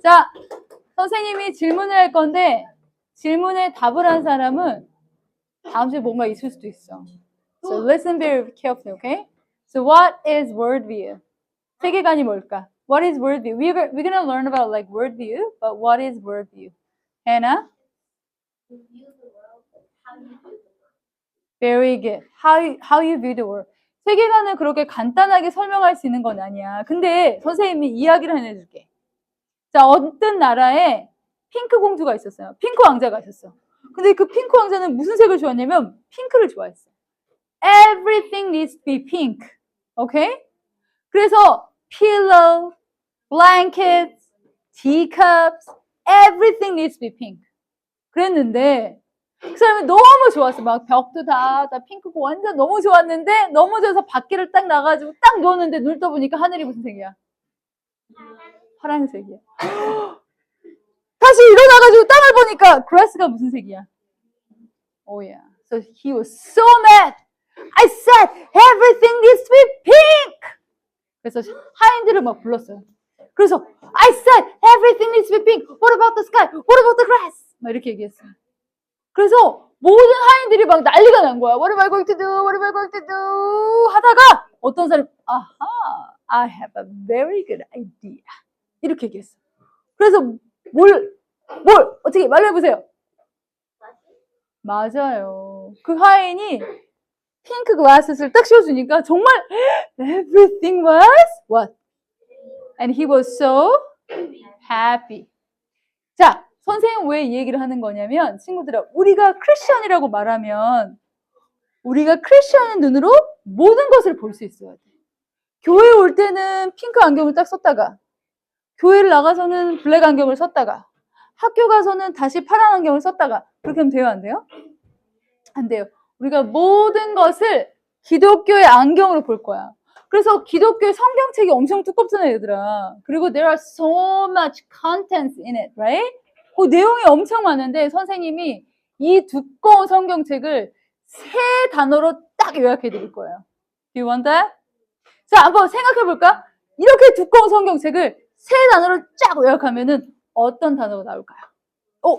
자, 선생님이 질문을 할 건데 질문에 답을 한 사람은 다음 주에 뭔가 있을 수도 있어. So listen very carefully, okay? So what is worldview? 세계관이 뭘까? What is worldview? We're gonna learn about like worldview, but what is worldview? Hannah? Very good. How you view the world. 세계관을 그렇게 간단하게 설명할 수 있는 건 아니야. 근데 선생님이 이야기를 하나 해줄게. 자, 어떤 나라에 핑크 공주가 있었어요. 핑크 왕자가 있었어. 근데 그 핑크 왕자는 무슨 색을 좋아했냐면 핑크를 좋아했어. Everything needs to be pink. Okay? 그래서 pillow, blankets, teacups, everything needs to be pink. 그랬는데 그 사람이 너무 좋았어. 막 벽도 다 핑크고 완전 너무 좋았는데 넘어져서 밖에를 딱 나가지고 딱 누웠는데 눈을 떠보니까 하늘이 무슨 색이야? 파란색이야. 다시 일어나가지고 땅을 보니까 grass가 무슨 색이야? Oh yeah. So he was so mad. I said everything needs to be pink. 그래서 하인들을 막 불렀어요. 그래서 I said everything needs to be pink. What about the sky? What about the grass? 막 이렇게 얘기했어요. 그래서 모든 하인들이 막 난리가 난 거야. What am I going to do? What am I going to do? 하다가 어떤 사람이 아하, I have a very good idea. 이렇게 얘기했어. 그래서 뭘 어떻게 말해보세요. 맞아요. 그 하인이 핑크 글라스를 딱 씌워주니까 정말 everything was what? And he was so happy. 자, 선생님 왜 이 얘기를 하는 거냐면 친구들아, 우리가 크리스천이라고 말하면 우리가 크리스천의 눈으로 모든 것을 볼 수 있어야 돼. 교회 올 때는 핑크 안경을 딱 썼다가 교회를 나가서는 블랙 안경을 썼다가 학교 가서는 다시 파란 안경을 썼다가 그렇게 하면 돼요? 안 돼요? 안 돼요. 우리가 모든 것을 기독교의 안경으로 볼 거야. 그래서 기독교의 성경책이 엄청 두껍잖아요, 얘들아. 그리고 there are so much contents in it, right? 그 내용이 엄청 많은데 선생님이 이 두꺼운 성경책을 3단어로 딱 요약해 드릴 거예요. Do you want that? 자, 한번 생각해 볼까? 이렇게 두꺼운 성경책을 3단어로 쫙 요약하면은 어떤 단어가 나올까요?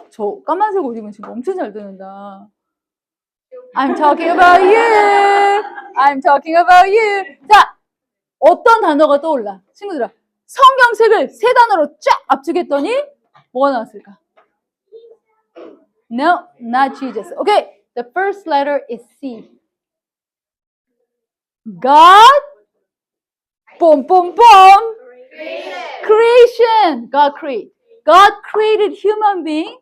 저 까만색 옷 입은 친구 엄청 잘 듣는다. I'm talking about you. I'm talking about you. 자, 어떤 단어가 떠올라? 친구들아, 성경책을 3단어로 쫙 압축했더니 뭐가 나왔을까? No, not Jesus. Okay, the first letter is C. God, boom, boom, boom. Creation. God created. God created human being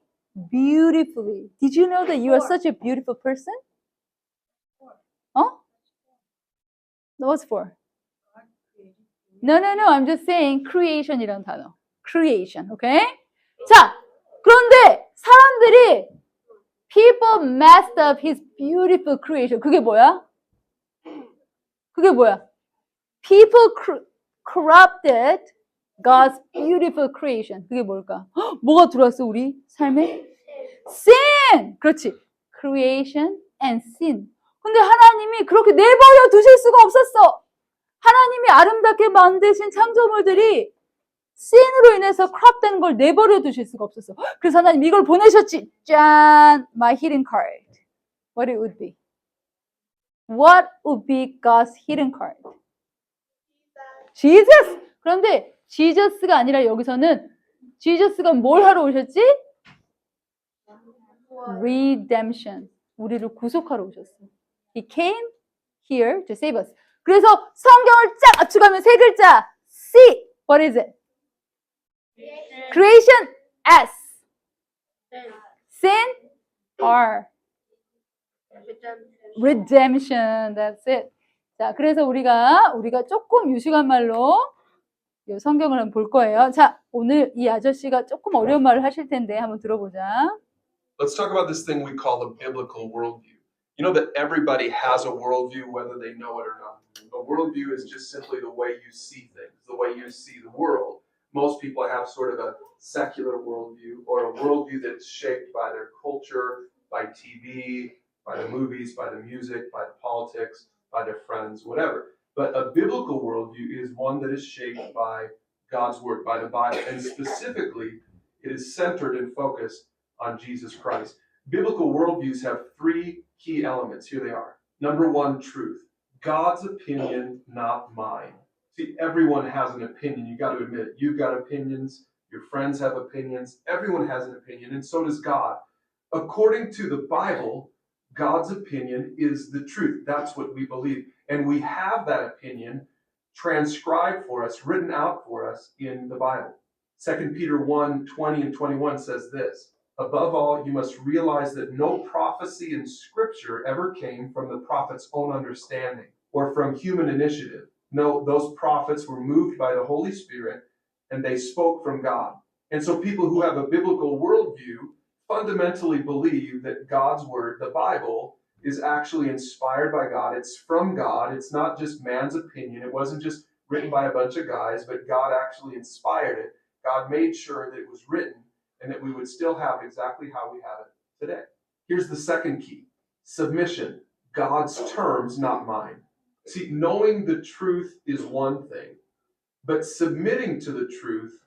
beautifully. Did you know that you are such a beautiful person? What's for? No. I'm just saying creation이라는 단어. Creation. Okay? 자, 그런데 사람들이 people messed up his beautiful creation. 그게 뭐야? People corrupted God's beautiful creation. 그게 뭘까? 뭐가 들어왔어, 우리 삶에? Sin! 그렇지. Creation and sin. 근데 하나님이 그렇게 내버려 두실 수가 없었어. 하나님이 아름답게 만드신 창조물들이 sin으로 인해서 corrupt된 걸 내버려 두실 수가 없었어. 그래서 하나님 이걸 보내셨지. 짠! My hidden card. What it would be? What would be God's hidden card? Jesus! 그런데 Jesus가 아니라 여기서는 Jesus가 뭘 하러 오셨지? Redemption. 우리를 구속하러 오셨어. He came here to save us. 그래서 성경을 쫙 압축하면 3글자. C. What is it? Creation. S. Sin. R. Redemption. That's it. 자, 그래서 우리가 조금 유식한 말로 이 성경을 한번 볼 거예요. 자, 오늘 이 아저씨가 조금 어려운 말을 하실 텐데 한번 들어보자. Let's talk about this thing we call the biblical worldview. You know that everybody has a worldview, whether they know it or not. A worldview is just simply the way you see things, the way you see the world. Most people have sort of a secular worldview or a worldview that's shaped by their culture, by TV, by the movies, by the music, by the politics, by their friends, whatever. But a biblical worldview is one that is shaped by God's word, by the Bible. And specifically, it is centered and focused on Jesus Christ. Biblical worldviews have three key elements. Here they are. Number one, truth. God's opinion, not mine. See, everyone has an opinion. You got to admit it. You've got opinions. Your friends have opinions. Everyone has an opinion, and so does God. According to the Bible, God's opinion is the truth. That's what we believe. And we have that opinion transcribed for us, written out for us in the Bible. 2 Peter 1:20 and 21 says this: above all, you must realize that no prophecy in Scripture ever came from the prophet's own understanding or from human initiative. No, those prophets were moved by the Holy Spirit and they spoke from God. And so people who have a biblical worldview fundamentally believe that God's word, the Bible, is actually inspired by God. It's from God. It's not just man's opinion. It wasn't just written by a bunch of guys, but God actually inspired it. God made sure that it was written and that we would still have exactly how we have it today. Here's the second key: submission. God's terms, not mine. See, knowing the truth is one thing, but submitting to the truth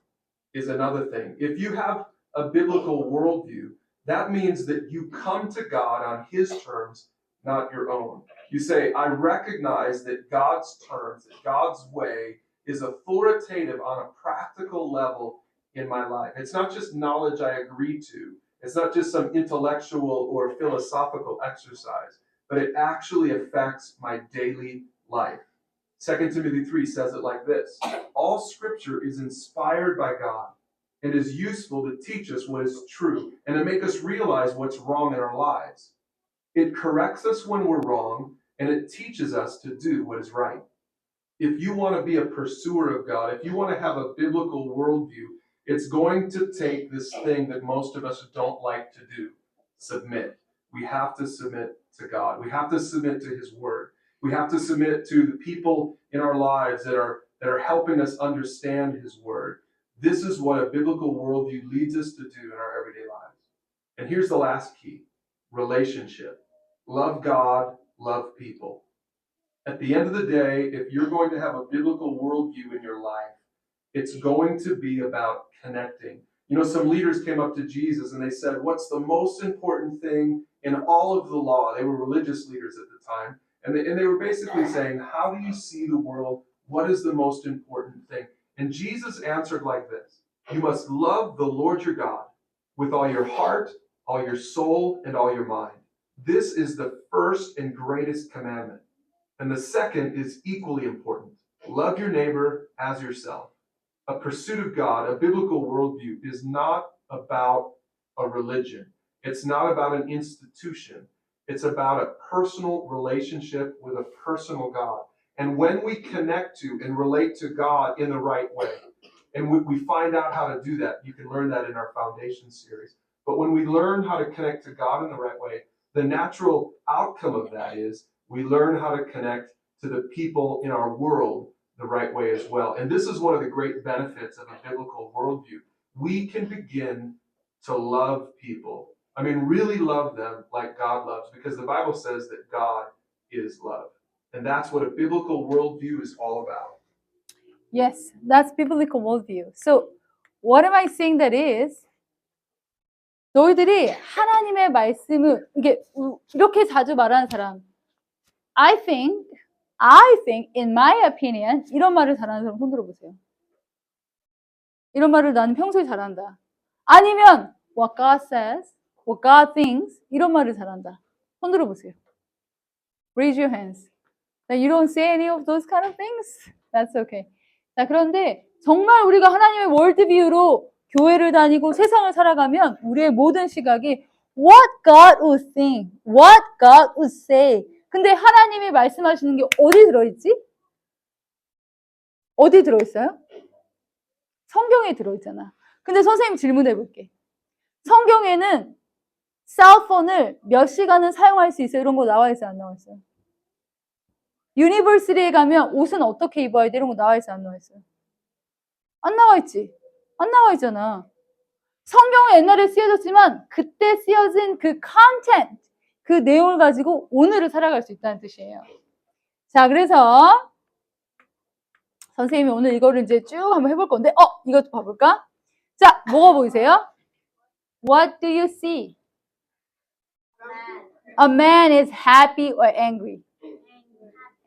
is another thing. If you have a biblical worldview, that means that you come to God on His terms, not your own. You say, I recognize that God's terms, that God's way is authoritative on a practical level in my life. It's not just knowledge I agree to. It's not just some intellectual or philosophical exercise, but it actually affects my daily life. 2 Timothy 3 says it like this: all Scripture is inspired by God and is useful to teach us what is true and to make us realize what's wrong in our lives. It corrects us when we're wrong, and it teaches us to do what is right. If you want to be a pursuer of God, if you want to have a biblical worldview, it's going to take this thing that most of us don't like to do: submit. We have to submit to God. We have to submit to His Word. We have to submit to the people in our lives that are helping us understand His Word. This is what a biblical worldview leads us to do in our everyday lives. And here's the last key: relationship. Love God, love people. At the end of the day, if you're going to have a biblical worldview in your life, it's going to be about connecting. You know, some leaders came up to Jesus and they said, what's the most important thing in all of the law? They were religious leaders at the time. And they were basically saying, how do you see the world? What is the most important thing? And Jesus answered like this: you must love the Lord your God with all your heart, all your soul, and all your mind. This is the first and greatest commandment. And the second is equally important: love your neighbor as yourself. A pursuit of God, a biblical worldview, is not about a religion. It's not about an institution. It's about a personal relationship with a personal God. And when we connect to and relate to God in the right way, and we find out how to do that, you can learn that in our Foundation series. But when we learn how to connect to God in the right way, the natural outcome of that is we learn how to connect to the people in our world the right way as well. And this is one of the great benefits of a biblical worldview. We can begin to love people. I mean, really love them like God loves, because the Bible says that God is love. And that's what a biblical worldview is all about. Yes, that's biblical worldview. So, what am I saying that is? 너희들이 하나님의 말씀을 이렇게 자주 말하는 사람, I think, in my opinion, 이런 말을 잘하는 사람 손 들어보세요. 이런 말을 나는 평소에 잘한다. 아니면 what God says, what God thinks, 이런 말을 잘한다. 손 들어보세요. Raise your hands. You don't say any of those kind of things? That's okay. 자, 그런데 정말 우리가 하나님의 월드뷰로 교회를 다니고 세상을 살아가면 우리의 모든 시각이 what God would think, what God would say. 근데 하나님이 말씀하시는 게 어디 들어있지? 어디 들어있어요? 성경에 들어있잖아. 근데 선생님 질문해 볼게. 성경에는 셀폰을 몇 시간은 사용할 수 있어요? 이런 거 나와 있어요? 안 나와 있어요? 유니버시티에 가면 옷은 어떻게 입어야 돼? 이런 거 나와 있어요? 안 나와 있어요? 안 나와 있지? 안 나와 있잖아. 성경은 옛날에 쓰여졌지만 그때 쓰여진 그 컨텐트, 그 내용을 가지고 오늘을 살아갈 수 있다는 뜻이에요. 자, 그래서 선생님이 오늘 이거를 이제 쭉 한번 해볼 건데, 이것도 봐볼까? 자, 뭐가 보이세요? What do you see? A man is happy or angry?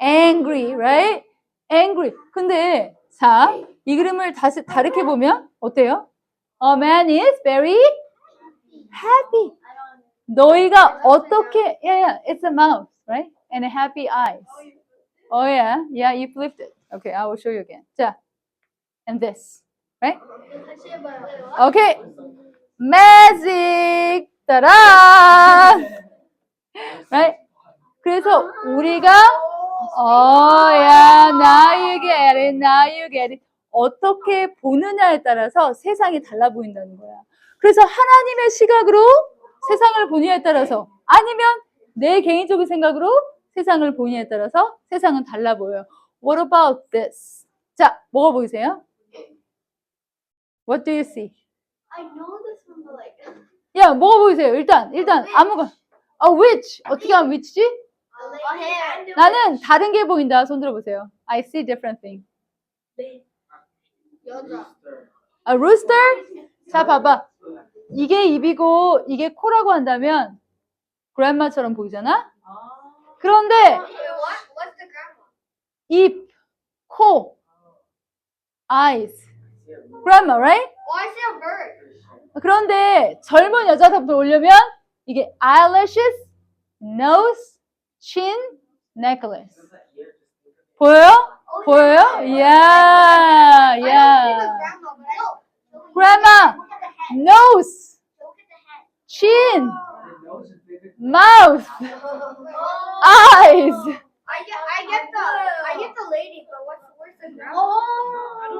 Angry, right? Angry. 근데, 자, 이 그림을 다시 다르게 보면 어때요? A man is very happy. 너희가 어떻게, yeah, it's a mouse, right? And happy eyes. Oh, yeah, you flipped it. Okay, I will show you again. 자, and this, right? Okay, magic! 따란! Right? 그래서 우리가, now you get it, now you get it. 어떻게 보느냐에 따라서 세상이 달라 보인다는 거야. 그래서 하나님의 시각으로 세상을 보느냐에 따라서, 아니면 내 개인적인 생각으로 세상을 보느냐에 따라서 세상은 달라 보여요. What about this? 자, 뭐가 보이세요? What do you see? I know this one, but like. 야, 뭐가 보이세요? 일단 아무거나. Which? 어떻게 하면 which지? A hair. 나는 다른 게 보인다. 손 들어보세요. I see different thing. 여자. A rooster? 자, 봐봐. 이게 입이고 이게 코라고 한다면 grandma처럼 보이잖아? 그런데 What's the grandma? 입, 코, eyes. grandma, right? Why is it a bird? 그런데 젊은 여자답을 오려면 이게 eyelashes, nose, chin, necklace. 보여요? 보여요? I don't see the Yeah. grandma, but I don't. grandma, Look at the head. nose, Look at the head. chin, nose is bigger. mouth, Oh. eyes. I get the lady, but where's the grandma?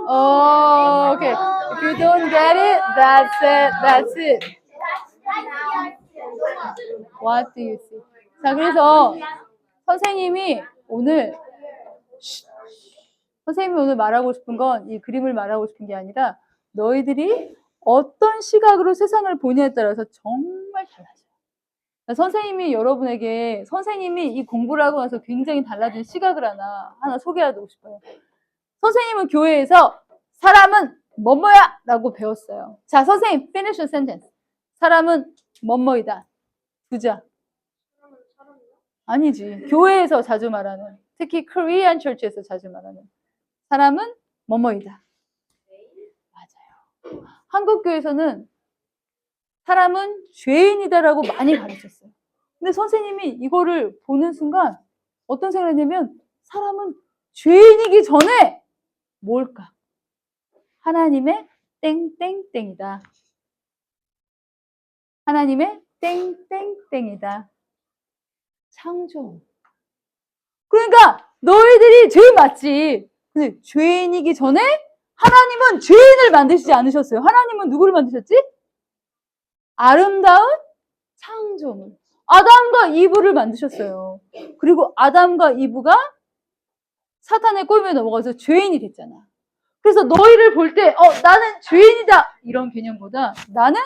Oh, okay. If you don't get it, that's it. That's it. What do you see? 자, 그래서 선생님이 오늘 말하고 싶은 건 이 그림을 말하고 싶은 게 아니라 너희들이 어떤 시각으로 세상을 보냐에 따라서 정말 달라져요. 선생님이 여러분에게 선생님이 이 공부를 하고 나서 굉장히 달라진 시각을 하나 소개하고 싶어요. 선생님은 교회에서 사람은 뭐뭐야 라고 배웠어요. 자, 선생님 finish the sentence. 사람은 뭐뭐이다. 부자. 아니지. 교회에서 자주 말하는, 특히 Korean church에서 자주 말하는 사람은 뭐뭐이다. 맞아요. 한국 교회에서는 사람은 죄인이다라고 많이 가르쳤어요. 근데 선생님이 이거를 보는 순간 어떤 생각을 했냐면 사람은 죄인이기 전에 뭘까? 하나님의 땡땡땡이다. 하나님의 땡땡땡이다. 창조. 그러니까 너희들이 죄인 맞지. 근데 죄인이기 전에 하나님은 죄인을 만드시지 않으셨어요. 하나님은 누구를 만드셨지? 아름다운 창조물. 아담과 이브를 만드셨어요. 그리고 아담과 이브가 사탄의 꼬임에 넘어가서 죄인이 됐잖아. 그래서 너희를 볼 때, 나는 죄인이다. 이런 개념보다 나는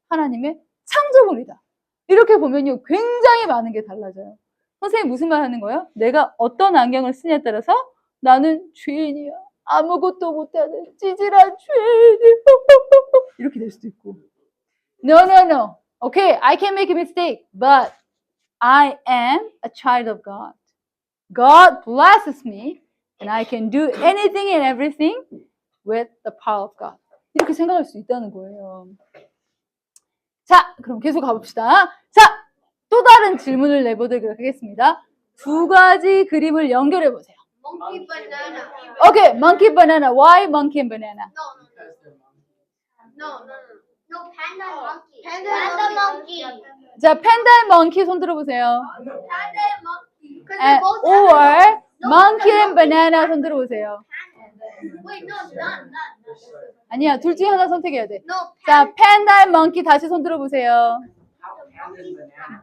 하나님의 창조물이다. 이렇게 보면요, 굉장히 많은 게 달라져요. 선생님 무슨 말 하는 거예요? 내가 어떤 안경을 쓰냐에 따라서 나는 죄인이야. 아무것도 못하는 찌질한 죄인. 이렇게 될 수도 있고. No. Okay, I can make a mistake, but I am a child of God. God blesses me, and I can do anything and everything with the power of God. 이렇게 생각할 수 있다는 거예요. 자, 그럼 계속 가봅시다. 자, 또 다른 질문을 내보도록 하겠습니다. 두 가지 그림을 연결해 보세요. Monkey banana. Okay, monkey banana. Why monkey and banana? No, panda and monkey. Panda monkey. 자, 팬다 and monkey 손 들어보세요. Panda and monkey. Because they're both Or monkey and banana 손 들어보세요. Wait, no, not. 아니야, 둘 중에 하나 선택해야 돼. No, 자, 팬다 and monkey 다시 손 들어보세요.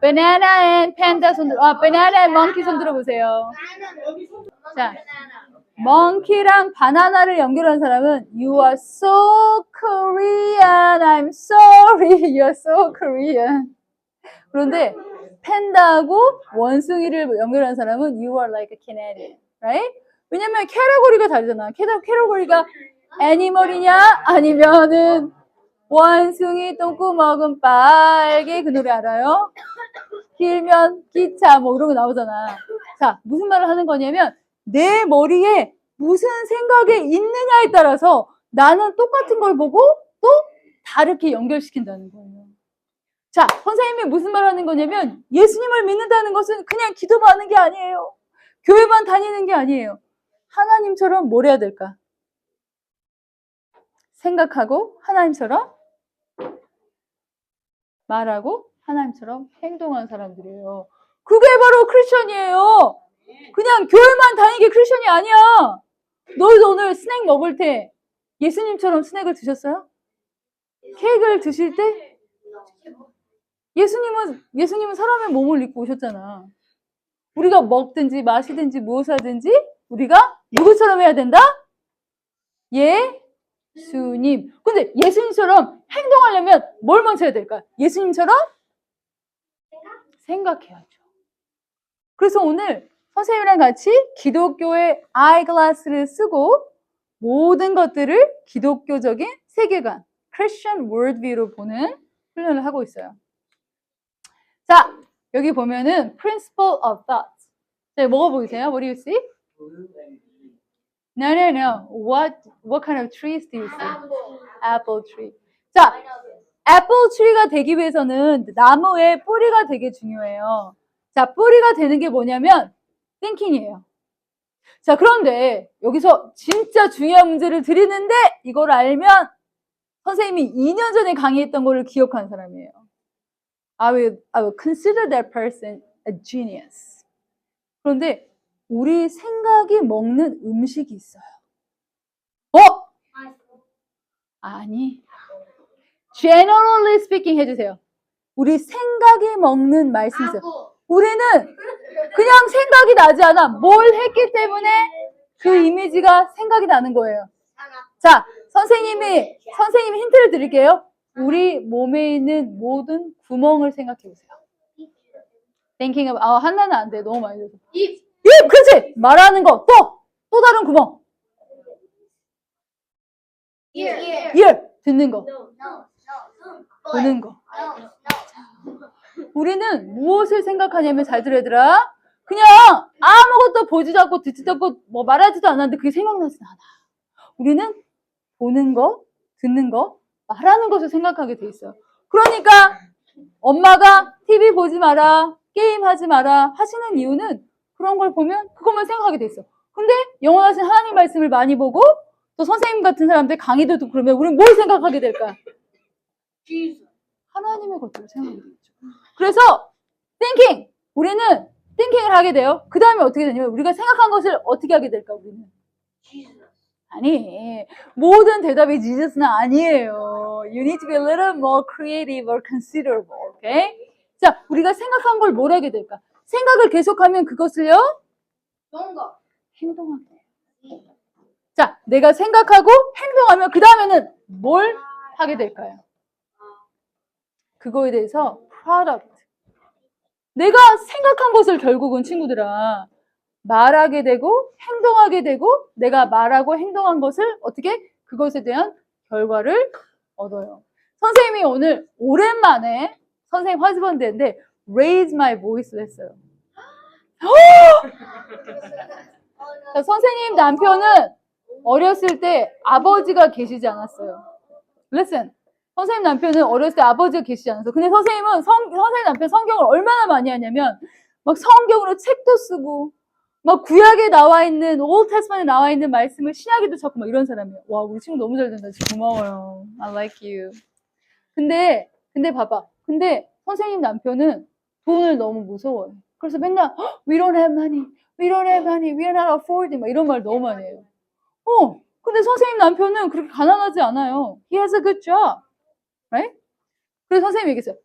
Banana. banana and panda 손 banana and monkey 손 들어보세요. 자, monkey랑 바나나를 연결한 사람은 You are so Korean. I'm sorry. You are so Korean. 그런데 팬다하고 원숭이를 연결한 사람은 You are like a Canadian. Right? 왜냐면 캐러고리가 다르잖아. 캐러고리가 애니멀이냐 아니면은 원숭이 똥꼬 먹은 빨개 그 노래 알아요? 길면 기차 뭐 이런 거 나오잖아. 자, 무슨 말을 하는 거냐면 내 머리에 무슨 생각이 있느냐에 따라서 나는 똑같은 걸 보고 또 다르게 연결시킨다는 거예요. 자, 선생님이 무슨 말 하는 거냐면 예수님을 믿는다는 것은 그냥 기도만 하는 게 아니에요. 교회만 다니는 게 아니에요. 하나님처럼 뭘 해야 될까? 생각하고 하나님처럼 말하고 하나님처럼 행동하는 사람들이에요. 그게 바로 크리스천이에요. 그냥 교회만 다니게 크리스천이 아니야. 너희도 오늘 스낵 먹을 때 예수님처럼 스낵을 드셨어요? 케이크를 드실 때 예수님은 사람의 몸을 입고 오셨잖아. 우리가 먹든지 마시든지 무엇을 하든지 우리가 누구처럼 해야 된다? 예수님. 근데 예수님처럼 행동하려면 뭘 먼저 해야 될까? 예수님처럼 생각해야죠. 그래서 오늘 선생님이랑 같이 기독교의 아이글라스를 쓰고 모든 것들을 기독교적인 세계관, Christian worldview로 보는 훈련을 하고 있어요. 자, 여기 보면은 principle of thoughts. 자, 뭐가 보이세요? What do you see? No. What kind of trees do you see? Apple tree. 자, 애플 트리가 되기 위해서는 나무의 뿌리가 되게 중요해요. 자, 뿌리가 되는 게 뭐냐면 thinking이에요. 자, 그런데 여기서 진짜 중요한 문제를 드리는데 이걸 알면 선생님이 2년 전에 강의했던 거를 기억하는 사람이에요. I will consider that person a genius. 그런데 우리 생각이 먹는 음식이 있어요. 아니. Generally speaking 해주세요. 우리 생각이 먹는 말씀이 있어요. 우리는 그냥 생각이 나지 않아. 뭘 했기 때문에 그 이미지가 생각이 나는 거예요. 자, 선생님이 힌트를 드릴게요. 우리 몸에 있는 모든 구멍을 생각해 보세요. Thinking of, 하나는 안 돼. 너무 많이 들어서. 입, 그렇지. 말하는 거. 또 다른 구멍. ear. 듣는 거. 보는 거. 우리는 무엇을 생각하냐면 잘 들어 얘들아. 그냥 아무것도 보지도 않고 듣지도 않고 뭐 말하지도 않았는데 그게 생각나진 않아. 우리는 보는 거, 듣는 거, 말하는 것을 생각하게 돼 있어요. 그러니까 엄마가 TV 보지 마라, 게임 하지 마라 하시는 이유는 그런 걸 보면 그것만 생각하게 돼 있어. 근데 영원하신 하나님 말씀을 많이 보고 또 선생님 같은 사람들 강의도 듣고 그러면 우리는 뭘 생각하게 될까? 하나님의 것들을 생각하게 되죠. 그래서 thinking, 우리는 thinking을 하게 돼요. 그 다음에 어떻게 되냐면 우리가 생각한 것을 어떻게 하게 될까? 우리는 아니, 모든 대답이 Jesus는 아니에요. You need to be a little more creative or considerable, okay? 자, 우리가 생각한 걸 뭘 하게 될까? 생각을 계속하면 그것을요? 행동하게 돼요. 자, 내가 생각하고 행동하면 그 다음에는 뭘 하게 될까요? 그거에 대해서 product. 내가 생각한 것을 결국은 친구들아 말하게 되고 행동하게 되고 내가 말하고 행동한 것을 어떻게 그것에 대한 결과를 얻어요. 선생님이 오늘 오랜만에 선생님 화즈번데인데 raise my voice를 했어요. 자, 선생님 남편은 어렸을 때 아버지가 계시지 않았어요. Listen. 선생님 남편은 어렸을 때 아버지가 계시지 않았어요. 근데 선생님은 선생님 남편 성경을 얼마나 많이 하냐면 막 성경으로 책도 쓰고 막 구약에 나와 있는 Old Testament에 나와 있는 말씀을 신약에도 찾고 막 이런 사람이에요. 와, 우리 친구 너무 잘 된다. 진짜 고마워요. I like you. 근데 봐봐. 근데 선생님 남편은 돈을 너무 무서워요. 그래서 맨날 We don't have money. We don't have money. We are not affording. 막 이런 말 너무 많이 해요. 근데 선생님 남편은 그렇게 가난하지 않아요. He has a good job. Right? 그래서 선생님이 얘기했어요.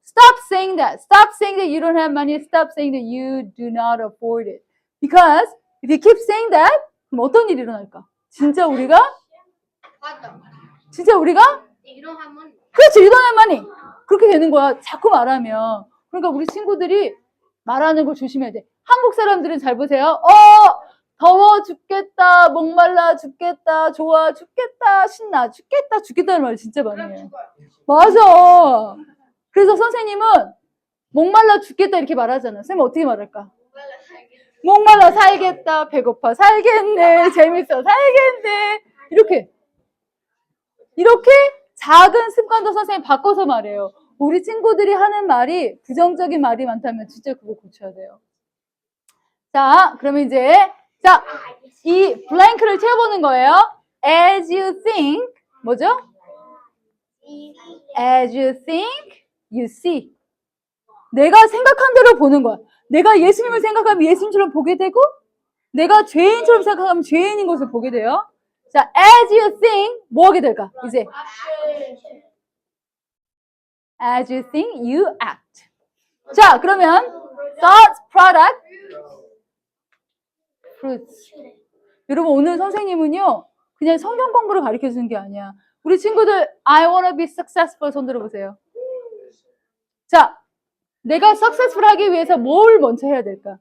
Stop saying that. Stop saying that you don't have money. Stop saying that you do not afford it. Because if you keep saying that, 그럼 어떤 일이 일어날까? 진짜 우리가 그렇지, you don't have money. 그렇게 되는 거야. 자꾸 말하면. 그러니까 우리 친구들이 말하는 걸 조심해야 돼. 한국 사람들은 잘 보세요. 더워 죽겠다, 목말라 죽겠다, 좋아 죽겠다, 신나 죽겠다는 말 진짜 많이 해요. 맞아. 그래서 선생님은 목말라 죽겠다 이렇게 말하잖아. 선생님 어떻게 말할까? 목말라 살겠다, 배고파 살겠네, 재밌어 살겠네. 이렇게 작은 습관도 선생님 바꿔서 말해요. 우리 친구들이 하는 말이 부정적인 말이 많다면 진짜 그거 고쳐야 돼요. 자, 그러면 이제 이 블랭크를 채워보는 거예요. As you think, 뭐죠? As you think, you see. 내가 생각한 대로 보는 거야. 내가 예수님을 생각하면 예수님처럼 보게 되고, 내가 죄인처럼 생각하면 죄인인 것을 보게 돼요. 자, as you think, 뭐 하게 될까? 이제. As you think, you act. 자, 그러면 thoughts, product, fruits. 여러분, 오늘 선생님은요, 그냥 성경 공부를 가르쳐 주는 게 아니야. 우리 친구들, I wanna be successful 손 들어보세요. 자, 내가 successful 하기 위해서 뭘 먼저 해야 될까?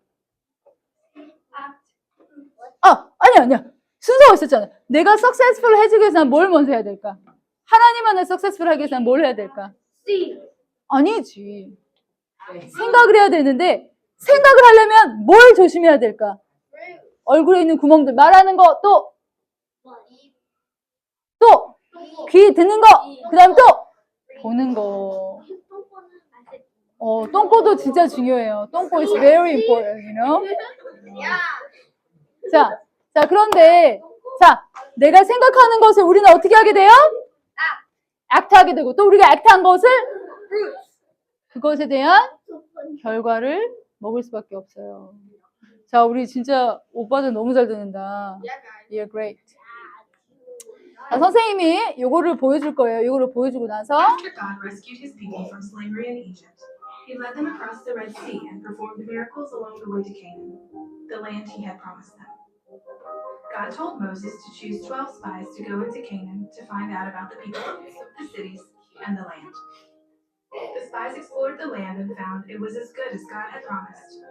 아니야. 순서가 있었잖아. 내가 successful 해주기 위해서 뭘 먼저 해야 될까? 하나님만을 successful 하기 위해서 뭘 해야 될까? 아니지. 생각을 해야 되는데, 생각을 하려면 뭘 조심해야 될까? 얼굴에 있는 구멍들, 말하는 거, 또 귀 듣는 거, 그 다음 또 보는 거. 똥꼬도 진짜 중요해요. 똥꼬 is very important, you know? 자, 그런데, 내가 생각하는 것을 우리는 어떻게 하게 돼요? act 하게 되고, 또 우리가 act한 것을 그것에 대한 결과를 먹을 수밖에 없어요. 자, 우리 진짜 오빠들 너무 잘 듣는다. You're great. 자, 선생님이 요거를 보여줄 거예요. 요거를 보여주고 나서 After God rescued his people from slavery in Egypt, he led them across the Red Sea and performed miracles along the way to Canaan, the land he had promised them. God told Moses to choose 12 spies to go into Canaan to find out about the people, the cities, and the land. The spies explored the land and found it was as good as God had promised.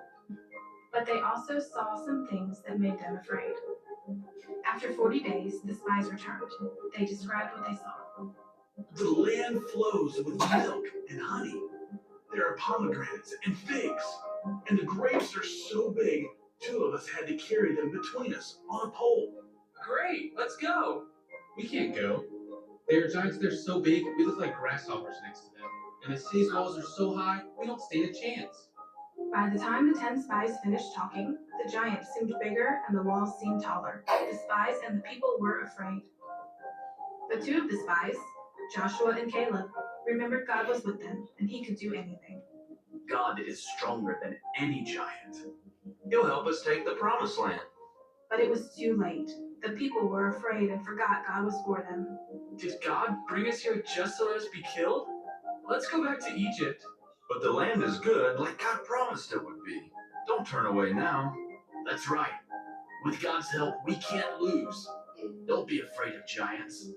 But they also saw some things that made them afraid. After 40 days, the spies returned. They described what they saw. The land flows with milk and honey. There are pomegranates and figs. And the grapes are so big, 2 of us had to carry them between us on a pole. Great, let's go. We can't go. They are giants, they're so big, we look like grasshoppers next to them. And the city's walls are so high, we don't stand a chance. By the time the 10 spies finished talking, the giants seemed bigger and the walls seemed taller. The spies and the people were afraid. But 2 of the spies, Joshua and Caleb, remembered God was with them and he could do anything. God is stronger than any giant. He'll help us take the promised land. But it was too late. The people were afraid and forgot God was for them. Did God bring us here just to let us be killed? Let's go back to Egypt. But the land is good, like God promised it would be. Don't turn away now. That's right. With God's help, we can't lose. Don't be afraid of giants.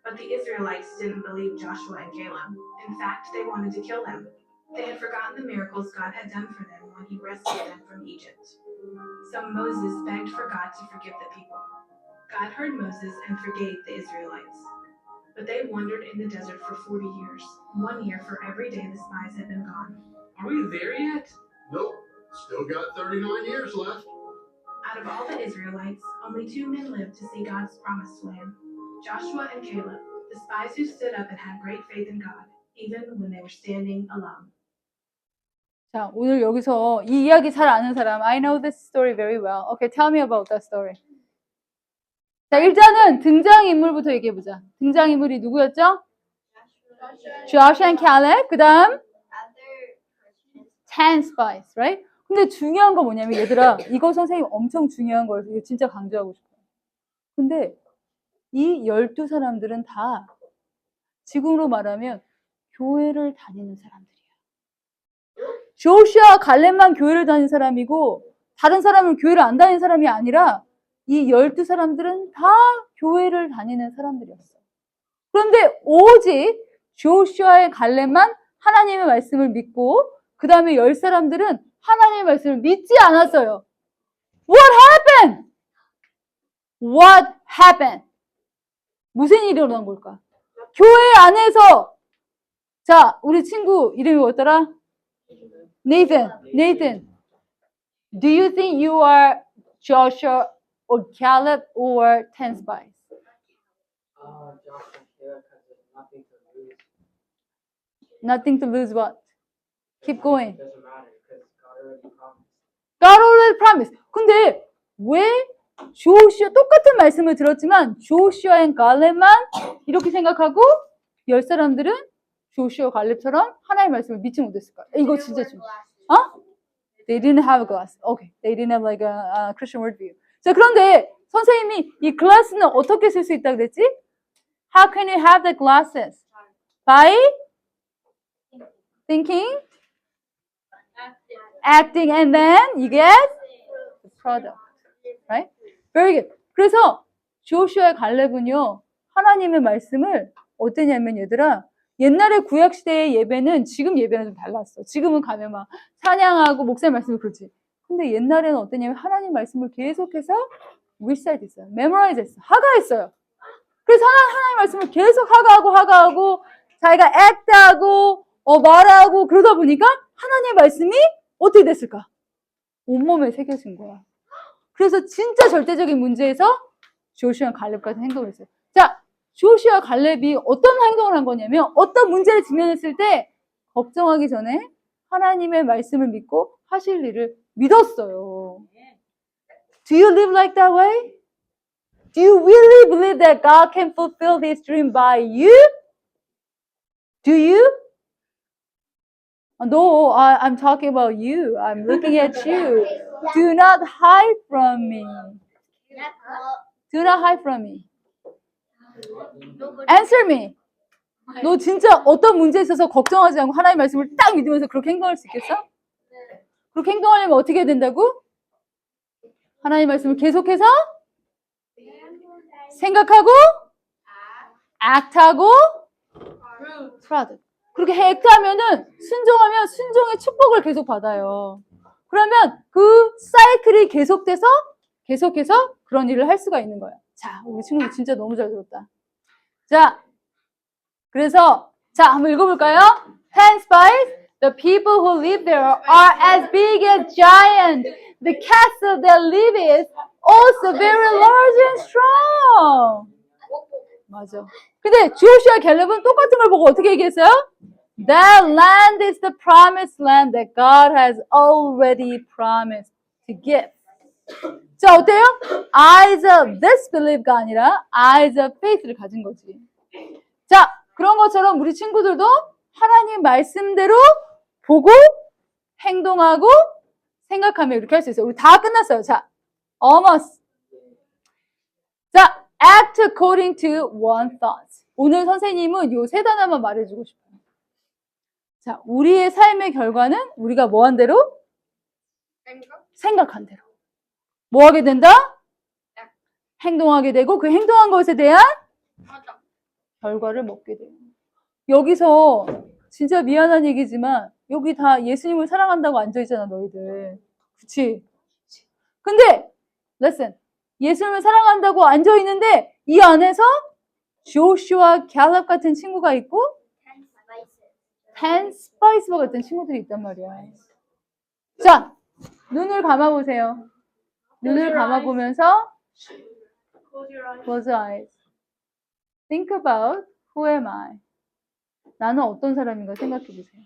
But the Israelites didn't believe Joshua and Caleb. In fact, they wanted to kill them. They had forgotten the miracles God had done for them when he rescued them from Egypt. So Moses begged for God to forgive the people. God heard Moses and forgave the Israelites. But they wandered in the desert for 40 years, 1 year for every day the spies had been gone. Are we there yet? Nope. Still got 39 years left. Out of all the Israelites, only 2 men lived to see God's promised land. Joshua and Caleb, the spies who stood up and had great faith in God, even when they were standing alone. 자, 오늘 여기서 이 이야기 잘 아는 사람, I know this story very well. Okay, tell me about that story. 자, 일단은 등장인물부터 얘기해보자. 등장인물이 누구였죠? Joshua and Caleb. 그 다음 10 spies, right? 근데 중요한 거 뭐냐면 얘들아, 이거 선생님 엄청 중요한 거라서 이거 진짜 강조하고 싶어요. 근데 이 12사람들은 다 지금으로 말하면 교회를 다니는 사람들이야. 조슈아, 갈렙만 교회를 다니는 사람이고 다른 사람은 교회를 안 다니는 사람이 아니라 이 12사람들은 다 교회를 다니는 사람들이었어. 그런데 오직 조슈아의 갈렙만 하나님의 말씀을 믿고 그 다음에 10사람들은 하나님의 말씀을 믿지 않았어요. What happened? What happened? 무슨 일이 일어난 걸까? 교회 안에서 자, 우리 친구 이름이 뭐였더라? Nathan. Do you think you are Joshua or Caleb or 10 spies? Joshua and Caleb because there's nothing to lose. Nothing to lose what? Keep going. Doesn't matter because God already promised. God already promised. 근데 왜 조슈아 똑같은 말씀을 들었지만 조슈아 앤 갈렙만 이렇게 생각하고 10사람들은 조슈아 갈렙처럼 하나님의 말씀을 믿지 못했을까? 이거 진짜 좀. They didn't have a glass. Okay. They didn't have like a Christian worldview. 자, 그런데 선생님이 이 glass는 어떻게 쓸 수 있다 그랬지? How can you have the glasses? By thinking, acting, and then you get the product. Right? Very good. 그래서 조슈아의 갈렙은요, 하나님의 말씀을 어땠냐면 얘들아, 옛날에 구약시대의 예배는 지금 예배는 좀 달랐어. 지금은 가면 막 찬양하고 목사님 말씀을 그렇지. 근데 옛날에는 어땠냐면 하나님 말씀을 계속해서 recite 했어요. memorize 했어요. 하가했어요. 그래서 하나님 말씀을 계속 하가하고 자기가 act하고 말하고 그러다 보니까 하나님의 말씀이 어떻게 됐을까? 온몸에 새겨진 거야. 그래서 진짜 절대적인 문제에서 조슈아 갈렙까지 행동을 했어요. 자, 조슈아 갈렙이 어떤 행동을 한 거냐면 어떤 문제를 직면했을 때 걱정하기 전에 하나님의 말씀을 믿고 하실 일을 믿었어요. Do you live like that way? Do you really believe that God can fulfill His dream by you? Do you? No, I'm talking about you. I'm looking at you. Do not hide from me. Do not hide from me. Answer me. 너 진짜 어떤 문제에 있어서 걱정하지 않고 하나님의 말씀을 딱 믿으면서 그렇게 행동할 수 있겠어? 그렇게 행동하려면 어떻게 해야 된다고? 하나님의 말씀을 계속해서 생각하고 act하고 product. 그렇게 act하면은 순종하면 순종의 축복을 계속 받아요. 그러면 그 사이클이 계속해서 그런 일을 할 수가 있는 거예요. 자, 우리 친구 진짜 너무 잘 들었다. 자, 그래서 자, 한번 읽어볼까요? 10 spies. The people who live there are as big as giants. The castle they live in is also very large and strong. 맞아. 근데 조슈아 갤렙은 똑같은 걸 보고 어떻게 얘기했어요? That land is the promised land that God has already promised to give. 자, 어때요? Eyes of disbelief가 아니라 eyes of faith를 가진 거지. 자, 그런 것처럼 우리 친구들도 하나님 말씀대로 보고 행동하고 생각하며 이렇게 할 수 있어요. 우리 다 끝났어요. 자, almost. 자, act according to one thought. 오늘 선생님은 요 세 단어만 말해주고 싶어요. 자, 우리의 삶의 결과는 우리가 뭐 한 대로? 생각한 대로. 뭐 하게 된다? 행동하게 되고 그 행동한 것에 대한 결과를 먹게 돼요. 여기서 진짜 미안한 얘기지만 여기 다 예수님을 사랑한다고 앉아있잖아, 너희들. 그치? 근데 listen, 예수님을 사랑한다고 앉아있는데 이 안에서 조슈아 갤럽 같은 친구가 있고 10 스파이스와 같은 친구들이 있단 말이야. 자, 눈을 감아보세요. 눈을 감아보면서 close your eyes. Think about who am I? 나는 어떤 사람인가 생각해 보세요.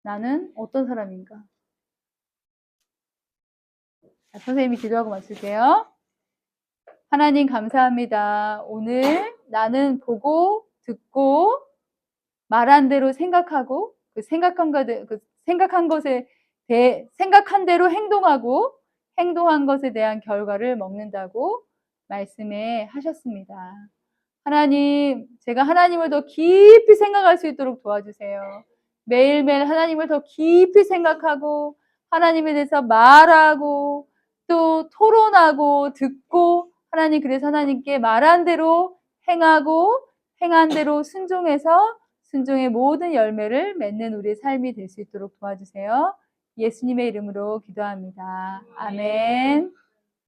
나는 어떤 사람인가? 자, 선생님이 기도하고 마칠게요. 하나님 감사합니다. 오늘 나는 보고 듣고 말한 대로 생각하고 생각한 대로 행동하고 행동한 것에 대한 결과를 먹는다고 말씀해 하셨습니다. 하나님, 제가 하나님을 더 깊이 생각할 수 있도록 도와주세요. 매일매일 하나님을 더 깊이 생각하고 하나님에 대해서 말하고 또 토론하고 듣고 하나님, 그래서 하나님께 말한 대로 행하고 행한 대로 순종해서 순종의 모든 열매를 맺는 우리의 삶이 될 수 있도록 도와주세요. 예수님의 이름으로 기도합니다. 아멘.